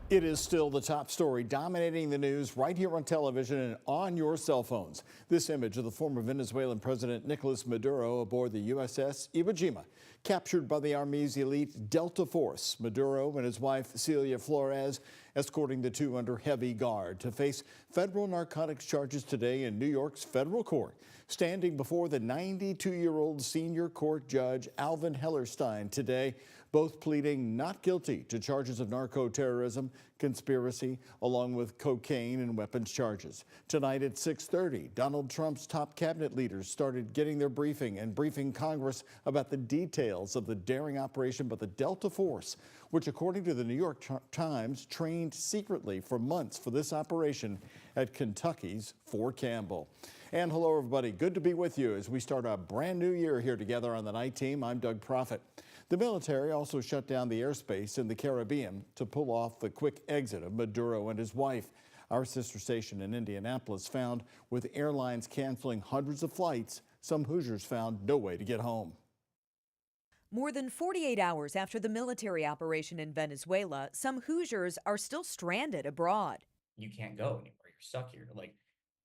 It is still the top story dominating the news right here on television and on your cell phones. This image of the former Venezuelan President Nicolas Maduro aboard the USS Iwo Jima, captured by the Army's elite Delta Force. Maduro and his wife Celia Flores escorting the two under heavy guard to face federal narcotics charges today in New York's federal court. Standing before the 92-year-old senior court judge Alvin Hellerstein today, both pleading not guilty to charges of narco-terrorism, conspiracy, along with cocaine and weapons charges. Tonight at 6:30, Donald Trump's top cabinet leaders started getting their briefing and briefing Congress about the details of the daring operation by the Delta Force, which, according to the New York Times, trained secretly for months for this operation at Kentucky's Fort Campbell. And hello, everybody. Good to be with you as we start a brand new year here together on the night team. I'm Doug Proffitt. The military also shut down the airspace in the Caribbean to pull off the quick exit of Maduro and his wife. Our sister station in Indianapolis found with airlines canceling hundreds of flights, some Hoosiers found no way to get home. More than 48 hours after the military operation in Venezuela, some Hoosiers are still stranded abroad. You can't go anywhere. You're stuck here.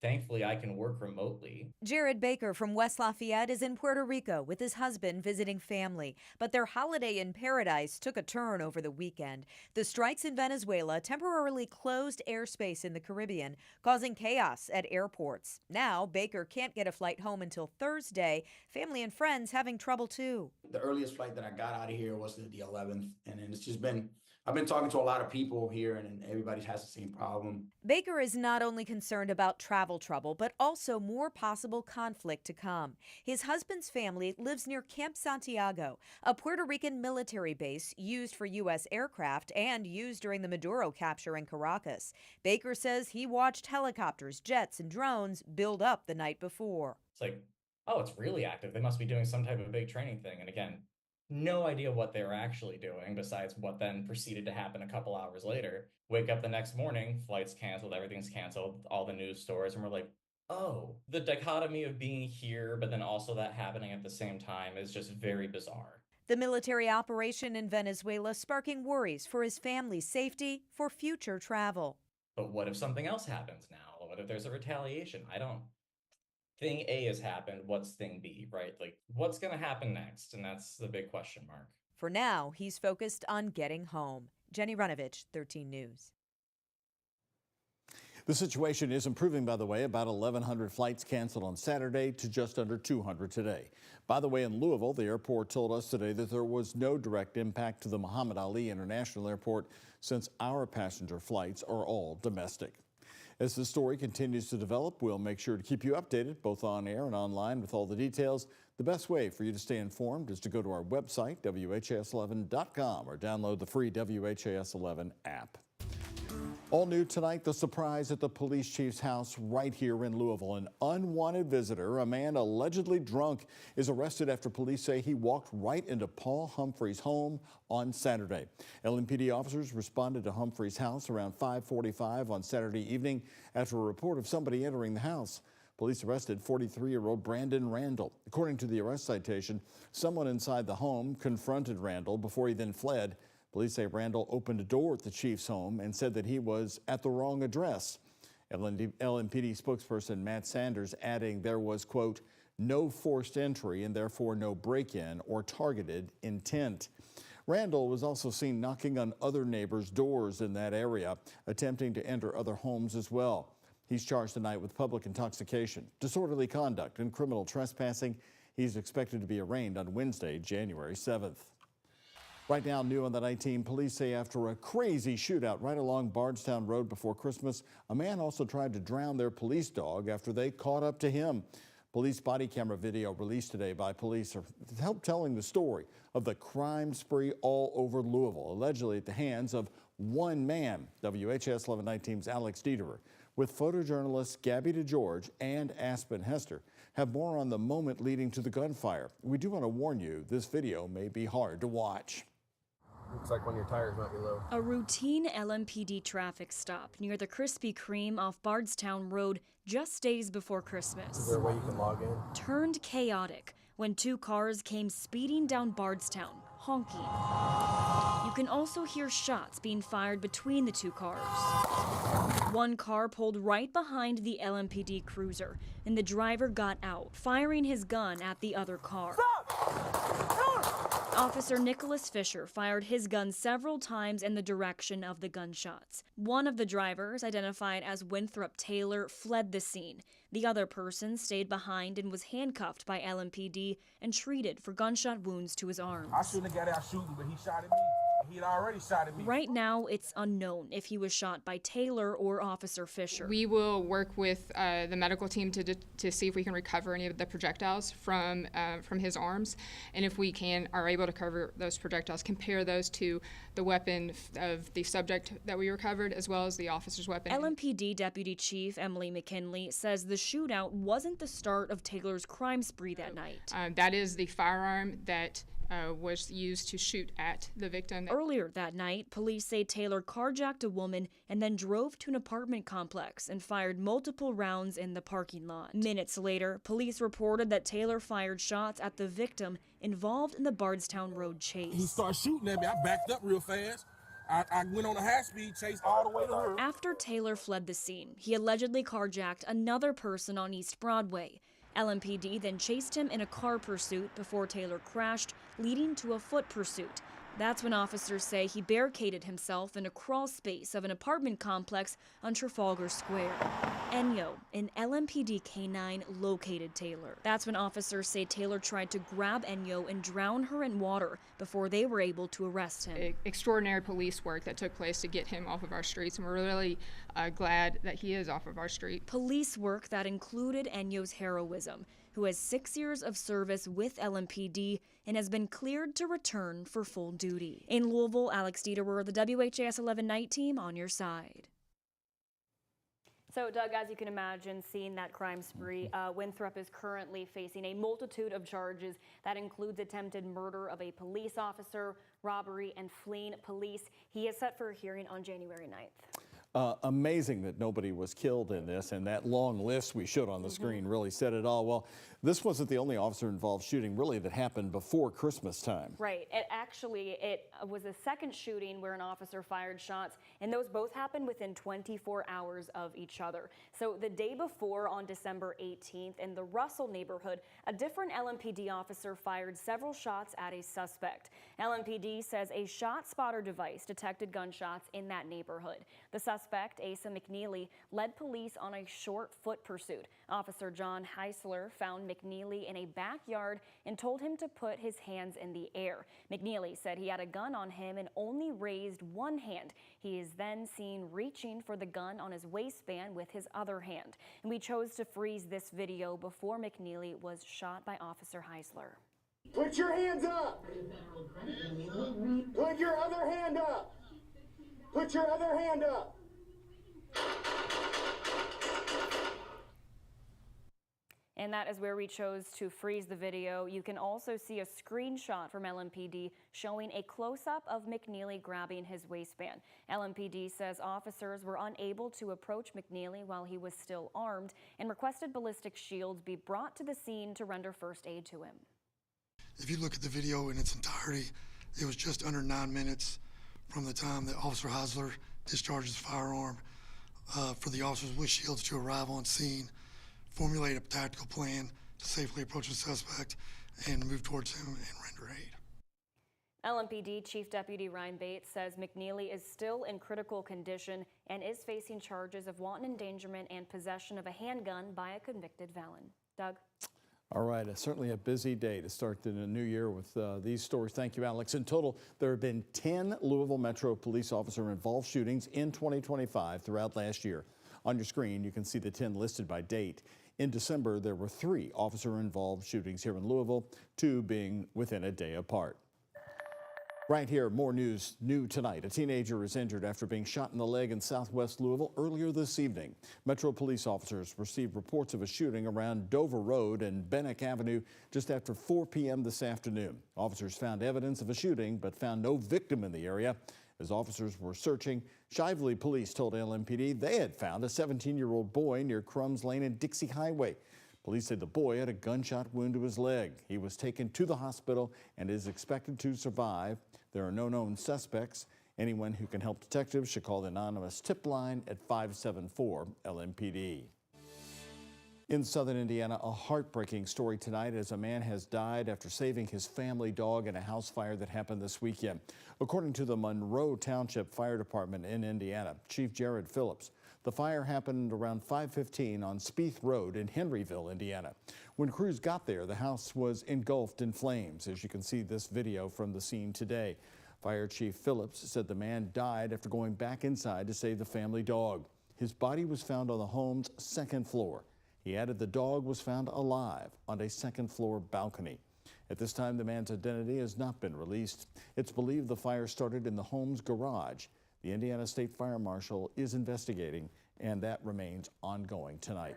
Thankfully, I can work remotely. Jared Baker from West Lafayette is in Puerto Rico with his husband visiting family, but their holiday in paradise took a turn over the weekend. The strikes in Venezuela temporarily closed airspace in the Caribbean, causing chaos at airports. Now, Baker can't get a flight home until Thursday. Family and friends having trouble too. The earliest flight that I got out of here was the 11th, and then it's just been I've been talking to a lot of people here, and everybody has the same problem. Baker is not only concerned about travel trouble, but also more possible conflict to come. His husband's family lives near Camp Santiago, a Puerto Rican military base used for U.S. aircraft and used during the Maduro capture in Caracas. Baker says he watched helicopters, jets, and drones build up the night before. It's like, oh, it's really active. They must be doing some type of big training thing. And again, no idea what they were actually doing besides what then proceeded to happen a couple hours later. Wake up the next morning, flights canceled, everything's canceled, all the news stories, and we're like, oh, the dichotomy of being here, but then also that happening at the same time is just very bizarre. The military operation in Venezuela sparking worries for his family's safety for future travel. But what if something else happens now? What if there's a retaliation? Thing A has happened, what's thing B, right? What's going to happen next? And that's the big question mark. For now, he's focused on getting home. Jenny Runovich, 13 News. The situation is improving, by the way. About 1,100 flights canceled on Saturday to just under 200 today. By the way, in Louisville, the airport told us today that there was no direct impact to the Muhammad Ali International Airport since our passenger flights are all domestic. As the story continues to develop, we'll make sure to keep you updated both on air and online with all the details. The best way for you to stay informed is to go to our website, WHAS11.com, or download the free WHAS11 app. All new tonight, the surprise at the police chief's house right here in Louisville. An unwanted visitor, a man allegedly drunk, is arrested after police say he walked right into Paul Humphrey's home on Saturday. LMPD officers responded to Humphrey's house around 5:45 on Saturday evening after a report of somebody entering the house. Police arrested 43-year-old Brandon Randall. According to the arrest citation, someone inside the home confronted Randall before he then fled. Police say Randall opened a door at the chief's home and said that he was at the wrong address. LMPD spokesperson Matt Sanders adding there was, quote, no forced entry and therefore no break-in or targeted intent. Randall was also seen knocking on other neighbors' doors in that area, attempting to enter other homes as well. He's charged tonight with public intoxication, disorderly conduct, and criminal trespassing. He's expected to be arraigned on Wednesday, January 7th. Right now, new on the night team, police say after a crazy shootout right along Bardstown Road before Christmas, a man also tried to drown their police dog after they caught up to him. Police body camera video released today by police are telling the story of the crime spree all over Louisville, allegedly at the hands of one man. WHAS 11 night team's Alex Dieterer with photojournalists Gabby DeGeorge and Aspen Hester have more on the moment leading to the gunfire. We do want to warn you, this video may be hard to watch. Looks like one of your tires might be low. A routine LMPD traffic stop near the Krispy Kreme off Bardstown Road just days before Christmas. Is there a way you can log in? Turned chaotic when two cars came speeding down Bardstown, honking. You can also hear shots being fired between the two cars. One car pulled right behind the LMPD cruiser, and the driver got out, firing his gun at the other car. Officer Nicholas Fisher fired his gun several times in the direction of the gunshots. One of the drivers, identified as Winthrop Taylor, fled the scene. The other person stayed behind and was handcuffed by LMPD and treated for gunshot wounds to his arms. I shouldn't have got out shooting, but he shot at me. He had already shot at me. Right now, it's unknown if he was shot by Taylor or Officer Fisher. We will work with the medical team to see if we can recover any of the projectiles from his arms, and if we are able to cover those projectiles, compare those to the weapon of the subject that we recovered, as well as the officer's weapon. LMPD Deputy Chief Emily McKinley says the shootout wasn't the start of Taylor's crime spree that night. That is the firearm that was used to shoot at the victim. Earlier that night, police say Taylor carjacked a woman and then drove to an apartment complex and fired multiple rounds in the parking lot. Minutes later, police reported that Taylor fired shots at the victim involved in the Bardstown Road chase. He started shooting at me. I backed up real fast. I went on a high-speed chase all the way to her. After Taylor fled the scene, he allegedly carjacked another person on East Broadway. LMPD then chased him in a car pursuit before Taylor crashed, leading to a foot pursuit. That's when officers say he barricaded himself in a crawl space of an apartment complex on Trafalgar Square. Enyo, an LMPD K-9, located Taylor. That's when officers say Taylor tried to grab Enyo and drown her in water before they were able to arrest him. Extraordinary police work that took place to get him off of our streets, and we're really glad that he is off of our street. Police work that included Enyo's heroism, who has 6 years of service with LMPD and has been cleared to return for full duty. In Louisville, Alex Dieterer, the WHAS11 night team, on your side. So, Doug, as you can imagine, seeing that crime spree, Winthrop is currently facing a multitude of charges that includes attempted murder of a police officer, robbery, and fleeing police. He is set for a hearing on January 9th. Amazing that nobody was killed in this, and that long list we showed on the screen really said it all. Well, this wasn't the only officer-involved shooting, really, that happened before Christmas time. Right. It was a second shooting where an officer fired shots, and those both happened within 24 hours of each other. So the day before, on December 18th, in the Russell neighborhood, a different LMPD officer fired several shots at a suspect. LMPD says a shot spotter device detected gunshots in that neighborhood. The suspect, Asa McNeely, led police on a short foot pursuit. Officer John Heisler found McNeely in a backyard and told him to put his hands in the air. McNeely said he had a gun on him and only raised one hand. He is then seen reaching for the gun on his waistband with his other hand. And we chose to freeze this video before McNeely was shot by Officer Heisler. Put your hands up! Put your other hand up! Put your other hand up! And that is where we chose to freeze the video. You can also see a screenshot from LMPD showing a close-up of McNeely grabbing his waistband. LMPD says officers were unable to approach McNeely while he was still armed and requested ballistic shields be brought to the scene to render first aid to him. If you look at the video in its entirety, it was just under 9 minutes from the time that Officer Heisler discharged his firearm for the officers with shields to arrive on scene, formulate a tactical plan to safely approach the suspect and move towards him and render aid. LMPD Chief Deputy Ryan Bates says McNeely is still in critical condition and is facing charges of wanton endangerment and possession of a handgun by a convicted felon. Doug? All right, certainly a busy day to start the new year with these stories. Thank you, Alex. In total, there have been 10 Louisville Metro police officer-involved shootings in 2025 throughout last year. On your screen, you can see the 10 listed by date. In December, there were 3 officer-involved shootings here in Louisville, 2 being within a day apart. Right here, more news new tonight. A teenager is injured after being shot in the leg in southwest Louisville earlier this evening. Metro police officers received reports of a shooting around Dover Road and Bennick Avenue just after 4 p.m. this afternoon. Officers found evidence of a shooting but found no victim in the area. As officers were searching, Shively police told LMPD they had found a 17-year-old boy near Crumbs Lane and Dixie Highway. Police say the boy had a gunshot wound to his leg. He was taken to the hospital and is expected to survive. There are no known suspects. Anyone who can help detectives should call the anonymous tip line at 574 LMPD. In southern Indiana, a heartbreaking story tonight as a man has died after saving his family dog in a house fire that happened this weekend. According to the Monroe Township Fire Department in Indiana, Chief Jared Phillips, the fire happened around 5:15 on Spieth Road in Henryville, Indiana. When crews got there, the house was engulfed in flames, as you can see this video from the scene today. Fire Chief Phillips said the man died after going back inside to save the family dog. His body was found on the home's second floor. He added the dog was found alive on a second-floor balcony. At this time, the man's identity has not been released. It's believed the fire started in the home's garage. The Indiana State Fire Marshal is investigating, and that remains ongoing tonight.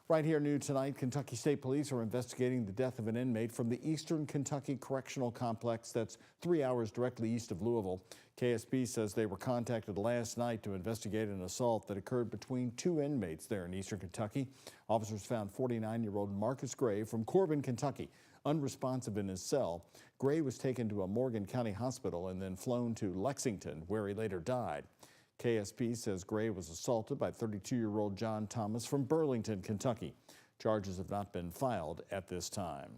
Right here, new tonight, Kentucky State Police are investigating the death of an inmate from the Eastern Kentucky Correctional Complex that's 3 hours directly east of Louisville. KSP says they were contacted last night to investigate an assault that occurred between two inmates there in Eastern Kentucky. Officers found 49-year-old Marcus Gray from Corbin, Kentucky, unresponsive in his cell. Gray was taken to a Morgan County hospital and then flown to Lexington, where he later died. KSP says Gray was assaulted by 32-year-old John Thomas from Burlington, Kentucky. Charges have not been filed at this time.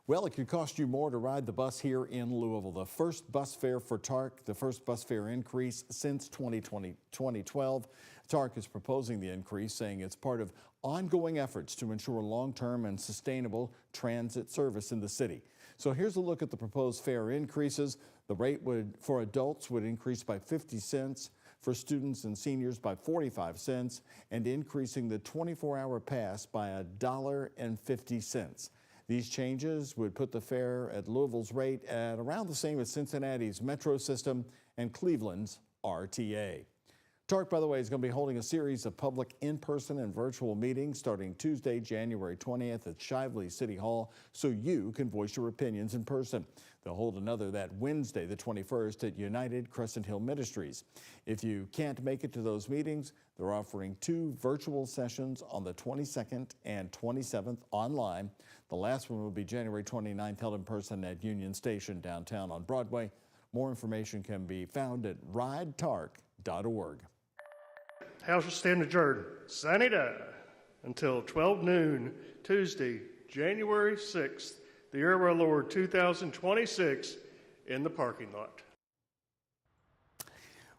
Well, it could cost you more to ride the bus here in Louisville. The first bus fare for TARC, the first bus fare increase since 2012. TARC is proposing the increase, saying it's part of ongoing efforts to ensure long-term and sustainable transit service in the city. So here's a look at the proposed fare increases. The rate for adults would increase by 50 cents, for students and seniors by 45 cents, and increasing the 24-hour pass by $1.50. These changes would put the fare at Louisville's rate at around the same as Cincinnati's Metro system and Cleveland's RTA. TARC, by the way, is going to be holding a series of public in-person and virtual meetings starting Tuesday, January 20th at Shively City Hall, so you can voice your opinions in person. They'll hold another that Wednesday, the 21st, at United Crescent Hill Ministries. If you can't make it to those meetings, they're offering 2 virtual sessions on the 22nd and 27th online. The last one will be January 29th, held in person at Union Station downtown on Broadway. More information can be found at ridetarc.org. House will stand adjourned, sine die, until 12 noon, Tuesday, January 6th, the year of our Lord 2026, in the parking lot.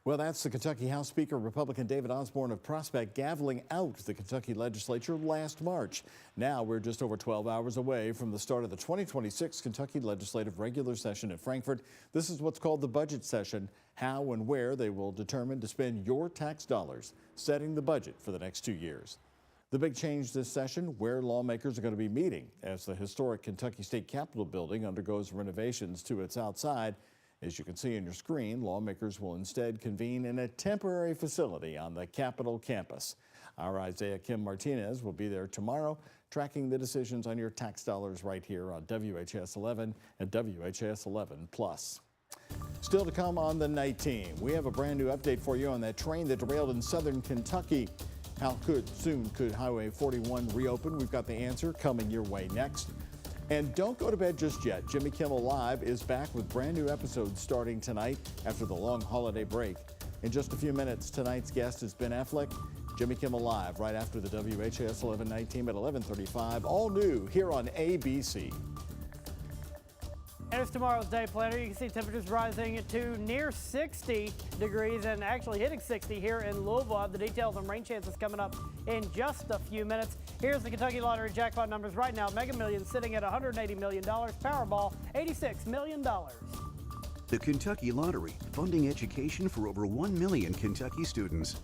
Well, that's the Kentucky House Speaker, Republican David Osborne of Prospect, gaveling out the Kentucky legislature last March. Now we're just over 12 hours away from the start of the 2026 Kentucky legislative regular session at Frankfort. This is what's called the budget session, how and where they will determine to spend your tax dollars, setting the budget for the next 2 years. The big change this session, where lawmakers are going to be meeting as the historic Kentucky State Capitol building undergoes renovations to its outside. As you can see on your screen, lawmakers will instead convene in a temporary facility on the Capitol campus. Our Isaiah Kim Martinez will be there tomorrow, tracking the decisions on your tax dollars right here on WHAS 11 and WHAS 11 Plus. Still to come on the night team, we have a brand new update for you on that train that derailed in southern Kentucky. How soon could Highway 41 reopen? We've got the answer coming your way next. And don't go to bed just yet. Jimmy Kimmel Live is back with brand new episodes starting tonight after the long holiday break. In just a few minutes, tonight's guest is Ben Affleck. Jimmy Kimmel Live right after the WHAS 11 night team at 11:35. All new here on ABC. And it's tomorrow's day planner. You can see temperatures rising to near 60 degrees and actually hitting 60 here in Louisville. I have the details on rain chances coming up in just a few minutes. Here's the Kentucky Lottery jackpot numbers right now. Mega Millions sitting at $180 million. Powerball, $86 million. The Kentucky Lottery, funding education for over 1 million Kentucky students.